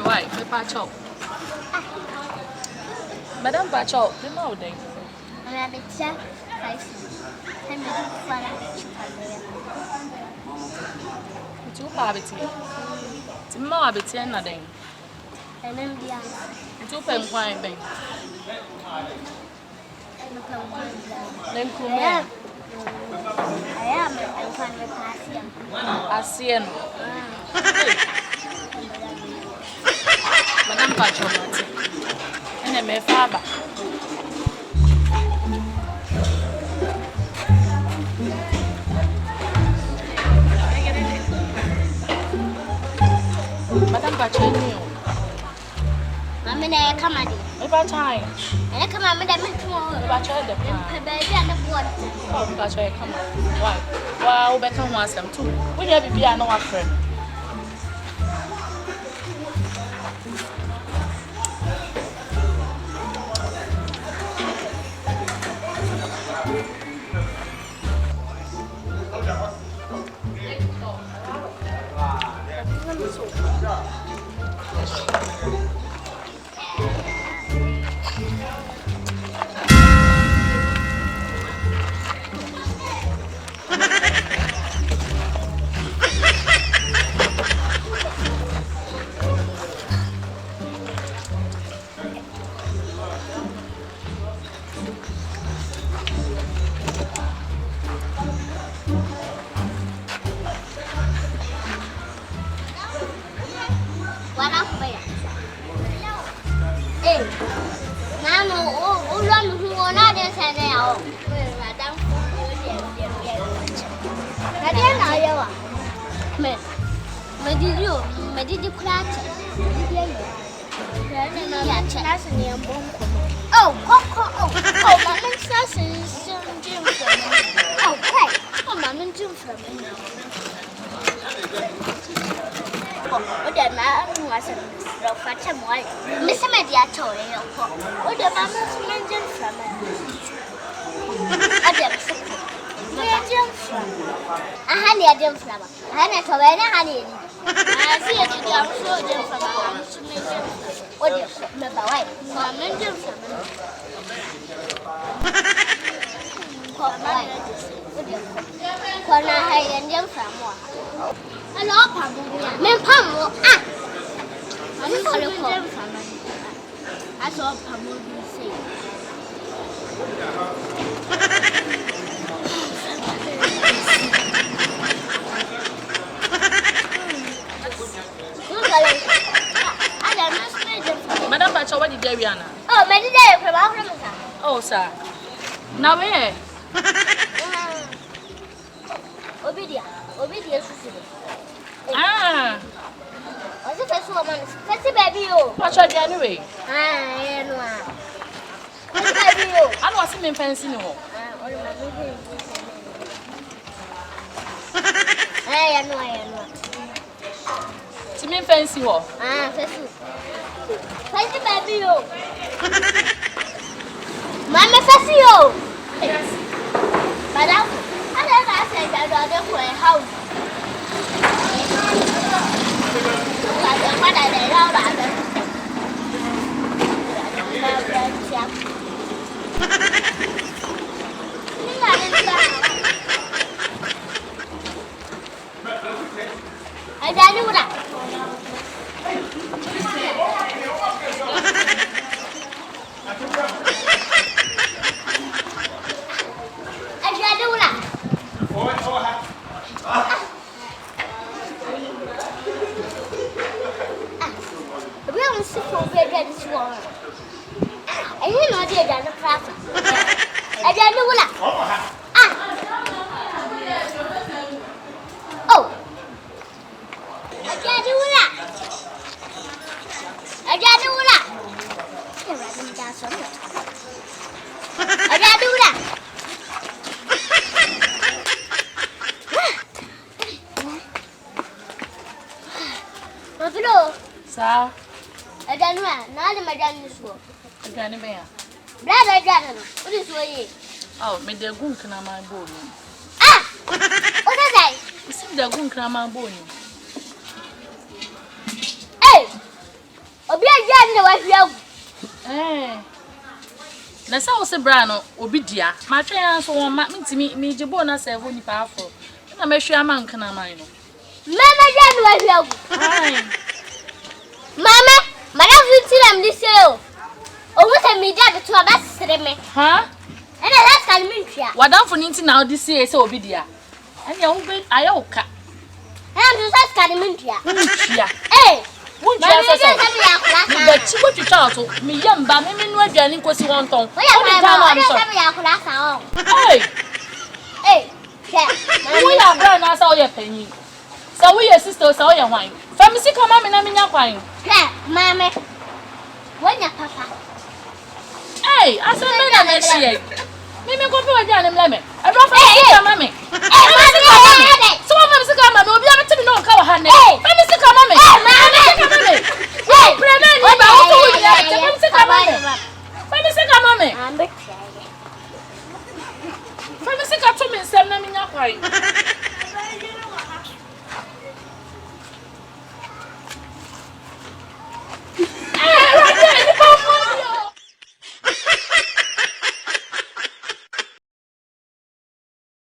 why? Me pacho. Madam pacho, the no day. I'm a bit sad. I'm a Two habits. Tomorrow I'll be 10 nothing. and then the other. Two pen wine bank. Then come I am a fan of Passion. I see him. Madam pacho. And a me father. Madam pacho new. I'm in a comedy. About time. And I come out with a tomorrow. Pacho the Baby, and the board. oh, pacho come. Why? Wow, Beckham wants them too. We have to be an old friend. What up, baby? Hey, now, oh, run who are not in San Diego. Madame, I didn't know you are. Me did you crack? Oh, my sausage Jim from me. Oh, hey, oh, my Jim from me. Oh, the man was a fat and white. Miss Media told you. Oh, the mamma's mentioned from it. I did. I had a dim flower. I had a honey. I see it young soldier from our mission. What do you remember? Why? So I mentioned from it. When I had a young from one. Hello, Pambo. Men Pambo. Ah! I'm sorry for them from it. I saw Pambo say. Madam pacho, what did you do? Oh, many days from Africa. Oh, sir. Now where? Obedience. Ah, What's the first woman? First baby, you. what's your anyway? Ah, no. First baby, you. I don't see me fancy no more. I know. See me fancy what? Ah, first baby, you. Mama, first you. Yes. Madam, I said that I don't for a house. What I did, all that. I don't know that. Sir, I don't know. Now the madam is work. I can't be. Brother, what is way? Oh, me the goon can my bone. Ah! What is that? You see the goon can my bone. Hey! wahia. Na sa wo se bra no obi dia. Ma twen an so won ma ntimi me jibo na serve ni pa afro. Na mehwe ama nkana man no. Mama dia no wahia. Mama, madam Vitilam this year. Oh, what a media to a best me. Ha? And that's can mean ya. What done for ninty now this year so obi dia. And you be ayoka. And you just can mean ya. Yeah. Eh. Won't you say but you go to talk to me young ba me no aduane kosi won ton. Hey. Hey. We are brand na say oye panyin. So we your sister so oye hwan. Family come am na me nya kwan. Mama. When your papa. Hey, I said me na me share. Me go pe aduane mle me. E bro family come am me. So family come am me obi am timi no ka wa ha ne. Family come am me. Hey, Playman, you ba o to ya. Family come am me. Family come am me. Family come to me nsem na me nya kwan.